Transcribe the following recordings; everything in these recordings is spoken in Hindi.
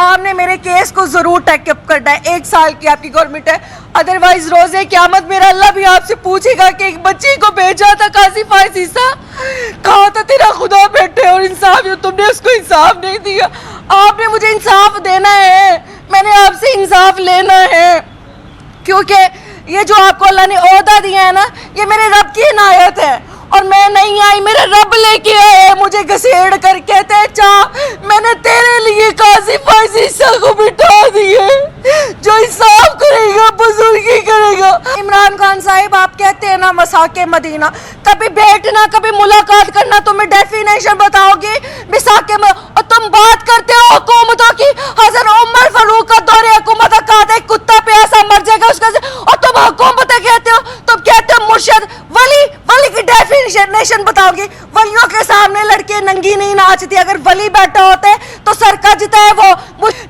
आपने मेरे केस को जरूर टेकअप करना है। 1 साल की आपकी गवर्नमेंट है, अदरवाइज रोजे क़यामत मेरा अल्लाह भी आपसे पूछेगा कि एक बच्ची को भेजा था कासिफ आजीजा, कहा था तेरा खुदा बैठे और इंसाफ, तुमने उसको इंसाफ नहीं दिया। आपने मुझे इंसाफ देना है, मैंने आपसे इंसाफ लेना है, क्योंकि ये जो आपको अल्लाह ने ओहदा दिया है ना, ये मेरे रब की इनायत है और मैं नहीं आई, मेरे रब लेके आए मुझे घसीट कर। कहते हैं चाह मैंने तेरे लिए कासिफ आजीजा को बिठा दिए, जो इंसाफ करेगा बुजुर्गी करेगा। इमरान खान साहिब, आप कहते हैं ना मसाके मदीना, कभी बैठना कभी मुलाकात करना, तुम्हें डेफिनेशन बताओगे मिसाके में, और तुम बात करते हो हुकूमतों की। हज़रत उमर फारूक का दौरे हुकूमत कहा था कुत्ता प्यासा मर जाएगा उसका, और तुम हुकूमतें कहते हो, तुम कहते हो मुर्शद वली, वली की डेफिनेशन बताओगे। वलियों के सामने लड़के नंगी नहीं नाचती, अगर वली बैठा होता है तो सर कजता है वो।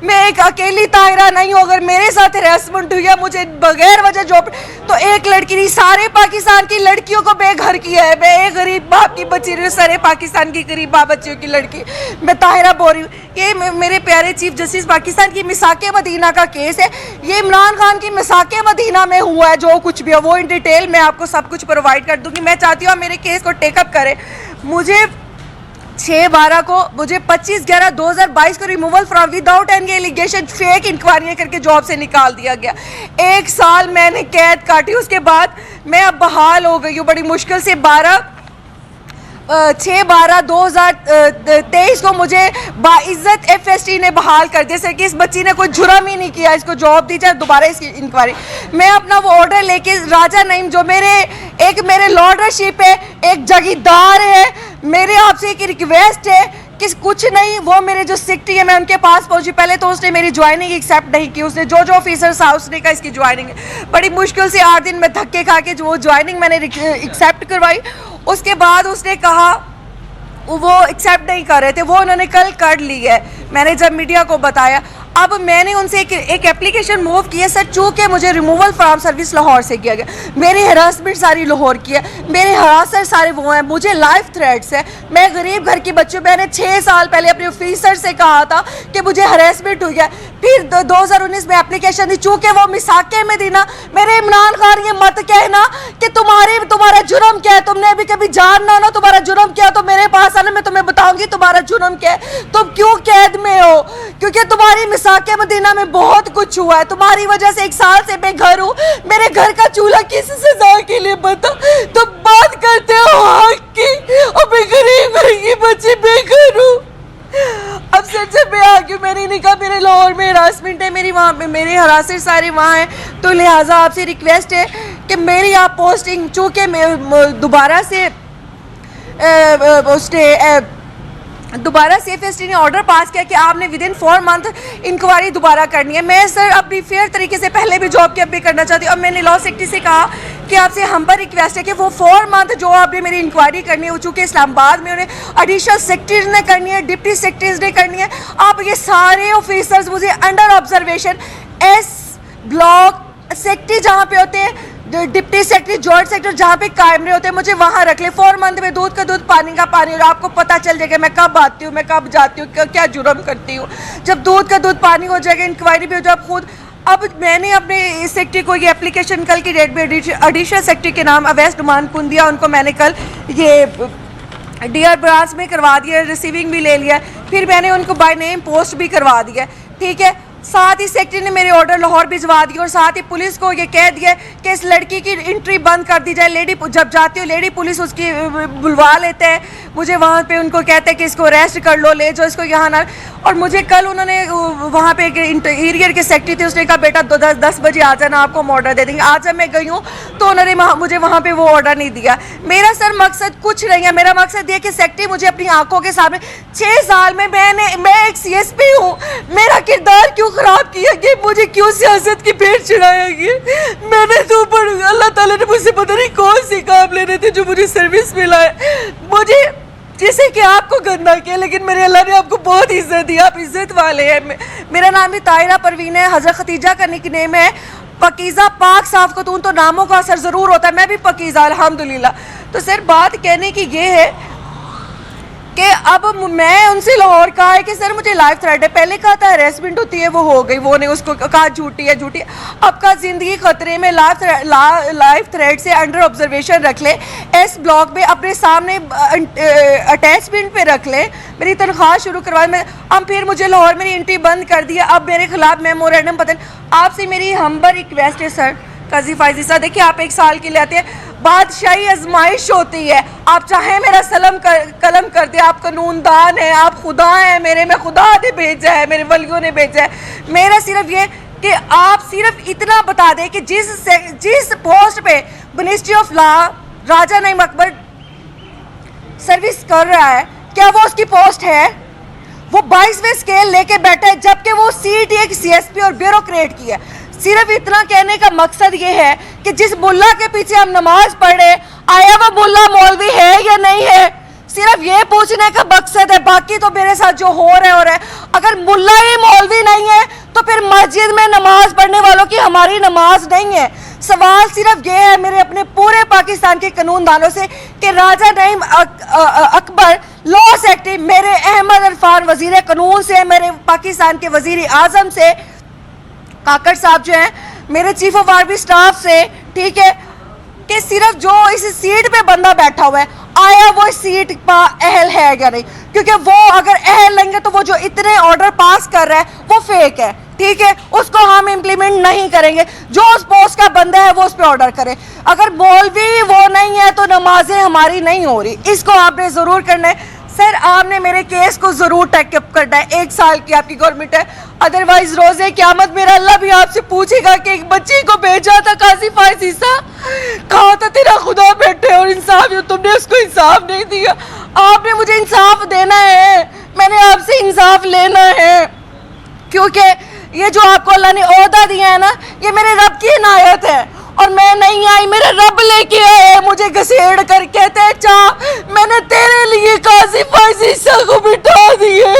मैं एक अकेली ताहिरा नहीं हूँ, अगर मेरे साथ हरासमेंट हुई है मुझे बगैर वजह जॉब, तो एक लड़की नहीं सारे पाकिस्तान की लड़कियों को बेघर किया है। मैं एक गरीब बाप की बच्ची रही हूँ, सारे पाकिस्तान की गरीब बाप बच्चियों की लड़की, मैं ताहिरा बोल रही हूँ। ये मेरे प्यारे चीफ जस्टिस, पाकिस्तान की मिसाके मदीना का केस है, ये इमरान खान की मिसाके मदीना में हुआ है। जो कुछ भी है वो इन डिटेल मैं आपको सब कुछ प्रोवाइड कर दूंगी। मैं चाहती हूँ मेरे केस को टेकअप करें। मुझे 6/12 को, मुझे 25/11/2022 को removal from without any allegation fake इंक्वायरियाँ करके जॉब से निकाल दिया गया। 1 साल मैंने कैद काटी, उसके बाद मैं अब बहाल हो गई हूँ बड़ी मुश्किल से। 6/12/2023 को मुझे बाइज्जत FST ने बहाल कर दिया, जैसे कि इस बच्ची ने कोई जुर्म ही नहीं किया, इसको जॉब दी जाए दोबारा इसकी इंक्वायरी। मैं अपना वो ऑर्डर लेके राजा नईम, जो मेरे लॉर्डरशिप है, एक जागीरदार है, मेरे आपसे एक रिक्वेस्ट है कि कुछ नहीं, वो मेरे जो सेक्रेटरी है मैं उनके पास पहुंची। पहले तो उसने मेरी ज्वाइनिंग एक्सेप्ट नहीं की, उसने जो ऑफिसर था उसने कहा इसकी ज्वाइनिंग है। बड़ी मुश्किल से 8 दिन में धक्के खा के जो वो ज्वाइनिंग मैंने एक्सेप्ट करवाई, उसके बाद उसने कहा वो एक्सेप्ट नहीं कर रहे थे, वो उन्होंने कल कर ली है। मैंने जब मीडिया को बताया, अब मैंने उनसे एक एप्लीकेशन मूव की है सर, चूँकि मुझे रिमूवल फ्रॉम सर्विस लाहौर से किया गया, मेरी हरासमेंट सारी लाहौर की है, मेरे हरासर सारे वो हैं, मुझे लाइफ थ्रेट्स है, मैं गरीब घर की बच्ची, मैंने 6 साल पहले अपने ऑफिसर से कहा था कि मुझे हरासमेंट हुई है। फिर 2019 में एप्लीकेशन दी, चूँकि वो मिसाके में दी ना। मेरे इमरान खान ये मत कहना कि तुम्हारा जुर्म क्या है, तुमने अभी कभी जानना ना तुम्हारा जुर्म क्या है तो मेरे पास आना, मैं तुम्हें बताऊंगी तुम्हारा जुर्म क्या है, तुम क्यों कैद में हो, क्योंकि तुम्हारी मिसाके मदीना में बहुत कुछ हुआ है। तुम्हारी वजह से 1 साल से मैं घर हूँ, मेरे घर का चूल्हा किस सजा के लिए बता, तुम बात करते हो हक की, और मैं गरीब घर की बच्ची बेघर हूँ। अब सर जब मैं आ गई, मैंने नहीं कहा मेरे लाहौर में हरासमेंट है, मेरी वहाँ पे मेरे हरासर सारे वहाँ हैं, तो लिहाजा आपसे रिक्वेस्ट है कि मेरी आप पोस्टिंग, चूँकि मैं दोबारा से दोबारा CFST ने ऑर्डर पास किया कि आपने विदिन 4 मंथ इंक्वायरी दोबारा करनी है। मैं सर अपनी फेयर तरीके से पहले भी जॉब की भी करना चाहती हूँ, और मैंने लॉ सेक्रेटरी से कहा कि आपसे हम पर रिक्वेस्ट है कि वो 4 मंथ जो आपने मेरी इंक्वायरी करनी है, चूँकि इस्लामाबाद में उन्हें एडिशनल सेक्रेटरीज ने करनी है, डिप्टी सेक्रेटरीज ने करनी है, आप ये सारे ऑफिसर्स मुझे under observation S block secretary जहाँ पे होते हैं, डिप्टी सेक्रेटरी, जॉइंट सेक्रेटरी जहाँ पे कैमरे होते हैं, मुझे वहाँ रख ले। 4 मंथ में दूध का दूध पानी का पानी, और आपको पता चल जाएगा मैं कब आती हूँ, मैं कब जाती हूँ, क्या जुर्म करती हूँ। जब दूध का दूध पानी हो जाएगा, इंक्वायरी भी हो जाए खुद। अब मैंने अपने सेक्रेटरी को ये एप्लीकेशन कल की डेट में एडिशनल सेक्रेटरी के नाम अवैस नुमान कुंदिया, उनको मैंने कल ये DR ब्रांच में करवा दिया, रिसीविंग भी ले लिया, फिर मैंने उनको बाय नेम पोस्ट भी करवा दिया, ठीक है। साथ ही सेक्रेटरी ने मेरे ऑर्डर लाहौर भिजवा दिए, और साथ ही पुलिस को ये कह दिया कि इस लड़की की एंट्री बंद कर दी जाए। लेडी जब जाती हो लेडी पुलिस उसकी बुलवा लेते हैं, मुझे वहाँ पे उनको कहते हैं कि इसको अरेस्ट कर लो, ले जाओ इसको यहाँ ना। और मुझे कल उन्होंने वहाँ पे इंटीरियर के सेक्रेटरी थे, उसने कहा बेटा 10 बजे आ जाना, आपको हम ऑर्डर दे देंगे। आज जब मैं गई हूँ तो उन्होंने मुझे वहाँ पे वो ऑर्डर नहीं दिया। मेरा सर मकसद कुछ नहीं है, मेरा मकसद ये कि सेक्रेटरी मुझे अपनी आंखों के सामने 6 साल में मैं एक CSP हूँ, मेरा किरदार क्यों खराब किया गया, मुझे क्यों सियासत की भेंट चढ़ाया गया। मैंने तो अल्लाह ताला ने मुझसे पता नहीं कौन से काम लेने थे जो मुझे सर्विस मिला है, मुझे जिसे कि आपको गंदा किया, लेकिन मेरे अल्लाह ने आपको बहुत इज्जत दी, आप इज्जत वाले हैं। मेरा नाम भी ताहिरा परवीन है, हज़रत खतीजा का निकनेम है पकीज़ा, पाक साफ खतून, तो नामों का असर ज़रूर होता है, मैं भी पकीज़ा अल्हम्दुलिल्लाह। तो सर बात कहने की ये है कि अब मैं उनसे लाहौर कहा है कि सर मुझे लाइफ थ्रेट है, पहले कहा था हरेसमेंट होती है, वो हो गई, वो नहीं, उसको कहा झूठी है झूठी, अब का ज़िंदगी खतरे में, लाइफ थ्रेट से अंडर ऑब्जर्वेशन रख ले, एस ब्लॉक में अपने सामने अटैचमेंट पे रख ले, मेरी तनख्वाह शुरू करवा, मैं अब फिर मुझे लाहौर मेरी एंट्री बंद कर दिया, अब मेरे खिलाफ मेमोरेंडम पता नहीं। आपसे मेरी हम्बल रिक्वेस्ट है सर काजी फायजी साहब, देखिए आप 1 साल के लिए आते हैं, बादशाही आजमाइश होती है, आप चाहे मेरा कलम कर दे, आप कानूनदान हैं, आप खुदा हैं मेरे, मैं खुदा ने भेजा है, मेरे वलियों ने भेजा है, मेरा सिर्फ ये कि आप सिर्फ इतना बता दें कि जिस पोस्ट पे ministry of law Raja Naeem Akbar service कर रहा है, क्या वो उसकी पोस्ट है? वो 22वें स्केल लेके बैठा है, जबकि वो सीट एक सीएसपी और ब्यूरोक्रेट की है। सिर्फ इतना कहने का मकसद ये है कि जिस मुल्ला के पीछे हम नमाज पढ़े, आया वो मुल्ला मौलवी है या नहीं है, सिर्फ ये पूछने का मकसद है, बाकी तो मेरे साथ जो हो रहा है। अगर मुल्ला ही मौलवी नहीं है तो फिर मस्जिद में नमाज पढ़ने वालों की हमारी नमाज नहीं है। सवाल सिर्फ ये है मेरे अपने पूरे पाकिस्तान के कानूनदानों से कि राजा नईम अकबर लॉ सेक्रेटरी, मेरे अहमद अरफान वजीर कानून से, मेरे पाकिस्तान के वजीर आजम से, काकड़ साहब जो हैं मेरे चीफ ऑफ आर्मी स्टाफ से, ठीक है, कि सिर्फ जो इस सीट पे बंदा बैठा हुआ है, आया वो इस सीट का अहल है या नहीं, क्योंकि वो अगर अहल लेंगे तो वो जो इतने ऑर्डर पास कर रहा है वो फेक है, ठीक है, उसको हम इम्प्लीमेंट नहीं करेंगे। जो उस पोस्ट का बंदा है वो उस पर ऑर्डर करे। अगर मौलवी वो नहीं है तो नमाजें हमारी नहीं हो रही, इसको आपने ज़रूर करना है। सर आपने मेरे केस को ज़रूर टेकअप करना है, 1 साल की आपकी गवर्नमेंट है, अदरवाइज रोज़े क़यामत मेरा अल्लाह भी आपसे पूछेगा कि एक बच्ची को भेजा था काजी फायजी सा, कहा था तेरा खुदा बैठे और इंसाफ, तुमने उसको इंसाफ नहीं दिया। आपने मुझे इंसाफ देना है, मैंने आपसे इंसाफ लेना है, क्योंकि ये जो आपको अल्लाह ने ओहदा दिया है ना, ये मेरे रब की इनायत है और मैं नहीं आई, मेरे रब लेके आए, मुझे घसीड़ कर कहते हैं चा मैंने तेरे लिए काजी फायजी को बिठा दिए,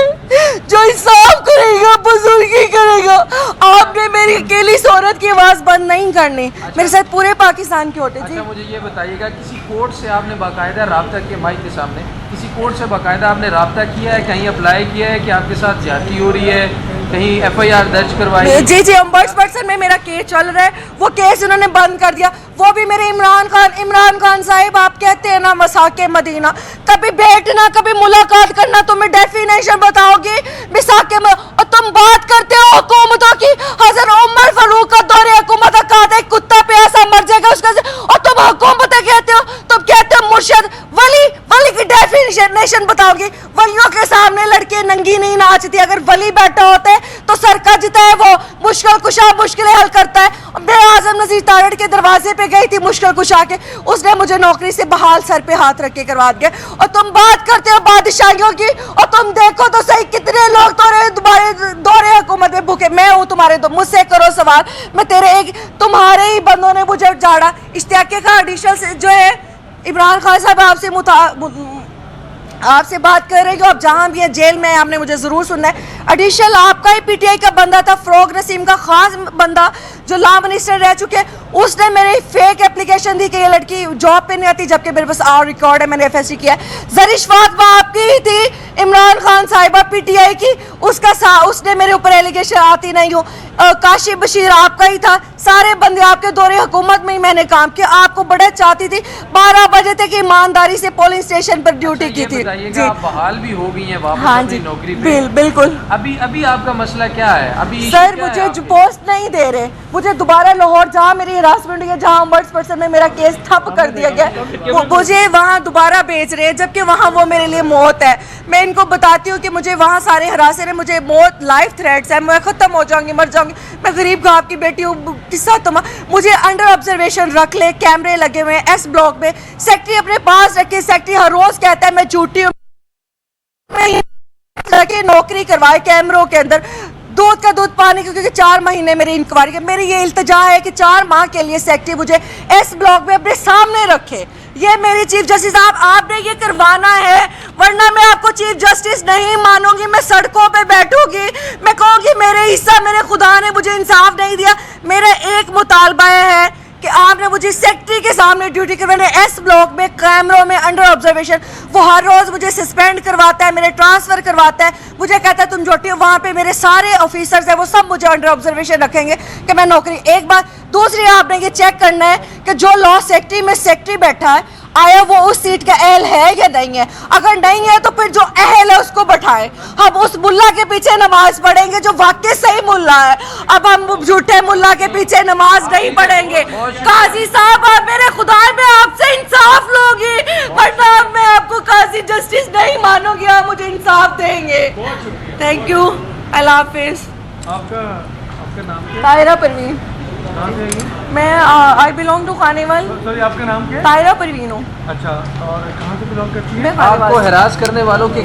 जो इंसाफ करेगा बुजुर्गी करेगा। आपने मेरी अकेली औरत की आवाज़ बंद नहीं करनी, अच्छा, मेरे साथ पूरे पाकिस्तान के होते। अच्छा मुझे ये बताइएगा, किसी कोर्ट से आपने बाकायदा रब्ता किया, माइक के सामने, किसी कोर्ट से बाकायदा आपने रब्ता किया है, कहीं अप्लाई किया है कि आपके साथ ज्यादती हो रही है, कहीं FIR दर्ज करवाई है? जी जी, ombudsperson में मेरा केस चल रहा है, वो केस उन्होंने बंद कर दिया, वो भी मेरे इमरान खान साहिब, आप कहते हैं ना मसाके मदीना, कभी बैठना कभी मुलाकात करना, तुम्हें डेफिनेशन बताओगी मिसाके में, और तुम बात करते हो हुकूमतों की, हज़रत उमर फारूक का दौरे हुकूमत का था, कुत्ता प्यासा मर जाएगा उसका, और तुम हुकूमतें कहते हो, तुम कहते हो मुर्शद वली की डेफिनेशन बताओगी। वलियों के सामने लड़के नंगी नहीं नाचती, अगर वली बैठा होता है तो सर कजता है, वो मुश्किल कुशा मुश्किलें हल करता है। मैं आजम नजीर तारड़ के दरवाजे पे गई थी मुश्किल कुशा के, उसने मुझे नौकरी से बहाल सर पे हाथ रख के करवा दिया, और तुम बात करते हो बादशाहियों की, और तुम देखो तो सही कितने लोग तुम्हारे दौरे हुकूमत में भूखे। मैं हूँ तुम्हारे मुझसे करो सवाल, मैं तुम्हारे ही बंदों ने मुझे झाड़ा। इश्तियाक़े का एडिशनल से जो है इमरान खान साहब आपसे बात कर रही हो, आप जहाँ भी है जेल में, आपने मुझे ज़रूर सुनना है। एडिशनल आपका ही PTI का बंदा था, फ़रोग नसीम का ख़ास बंदा जो लॉ मिनिस्टर रह चुके हैं, उसने मेरी फेक एप्लीकेशन दी कि ये लड़की जॉब पे नहीं आती, जबकि मेरे पास और रिकॉर्ड है, मैंने FSC किया है। जरिश फातिमा आपकी ही थी, इमरान खान साहिबा PTI की, उसने मेरे ऊपर एलिगेशन आती नहीं हो। काशिफ बशीर आपका ही था, सारे बंदे आपके दौरे हुकूमत में ही मैंने काम किया, आपको बड़ा चाहती थी, 12 बजे तक ईमानदारी से पोलिंग स्टेशन पर ड्यूटी की थी। आप बहाल भी हो गई हैं वापस हाँ अपनी जी, नौकरी पे? बिल्कुल। अभी आपका मसला क्या है? अभी सर मुझे जो पोस्ट नहीं दे रहे, मुझे दोबारा लाहौर जहाँ मेरी हरासमेंट हुई है, जहाँ ombudsperson में मेरा केस ठप कर दिया गया, मुझे वहाँ दोबारा भेज रहे हैं, जबकि वहाँ वो मेरे लिए मौत है। मैं इनको बताती हूँ कि मुझे वहाँ सारे हरासे रहे, मुझे मौत, लाइफ थ्रेट्स है, मैं ख़त्म हो जाऊँगी, मर जाऊँगी, मैं गरीब घाप की बेटी हूँ, किस्सा तुम मुझे अंडर ऑब्जर्वेशन रख ले, कैमरे लगे हुए हैं S ब्लॉक में, सेक्रेटरी अपने पास रखे, सेक्रेटरी हर रोज़ कहता है मैं झूठी हूँ, नौकरी करवाए कैमरों के अंदर, दूध का दूध पानी, क्योंकि 4 महीने मेरी इंक्वायरी है। मेरी ये इल्तिजा है कि 4 माह के लिए सेक्रेटरी मुझे S ब्लॉक में अपने सामने रखे। ये मेरी चीफ जस्टिस साहब, आपने ये करवाना है, वरना मैं आपको चीफ जस्टिस नहीं मानूंगी, मैं सड़कों पे बैठूंगी, मैं कहूँगी मेरे हिस्सा, मेरे खुदा ने मुझे इंसाफ नहीं दिया। मेरा एक मुतालबा है कि आपने मुझे सेक्रेटरी के सामने ड्यूटी करवाने, एस ब्लॉक में कैमरों में अंडर ऑब्जर्वेशन, वो हर रोज मुझे सस्पेंड करवाता है, मेरे ट्रांसफर करवाता है, मुझे कहता है तुम जो वहाँ पे मेरे सारे ऑफिसर्स हैं वो सब मुझे अंडर ऑब्जर्वेशन रखेंगे कि मैं नौकरी। एक बात, दूसरी आपने ये चेक करना है कि जो लॉ सेक्रेटरी में सेक्रेटरी बैठा है आया वो उस सीट का अहल है या नहीं है। अगर नहीं है तो फिर जो अहल है उसको बैठाएं। हम उस मुल्ला के पीछे नमाज पढ़ेंगे जो वाकई सही मुल्ला है। अब हम झूठे मुल्ला के पीछे नमाज नहीं पढ़ेंगे। काजी साहब आप मेरे खुदा में आपसे इंसाफ लोगे, वरना मैं आपको काजी जस्टिस नहीं मानूंगी, आप मुझे इंसाफ देंगे। थैंक यू, अल्लाह हाफिज। आपका नाम क्या ताहिरा परवीन। कहाँ से है? मैं I belong to Khanewal. Sorry आपका नाम क्या है? ताहिरा परवीन हूँ। अच्छा, और कहाँ से बिलोंग करती है? मैं आपको हरास करने वालों के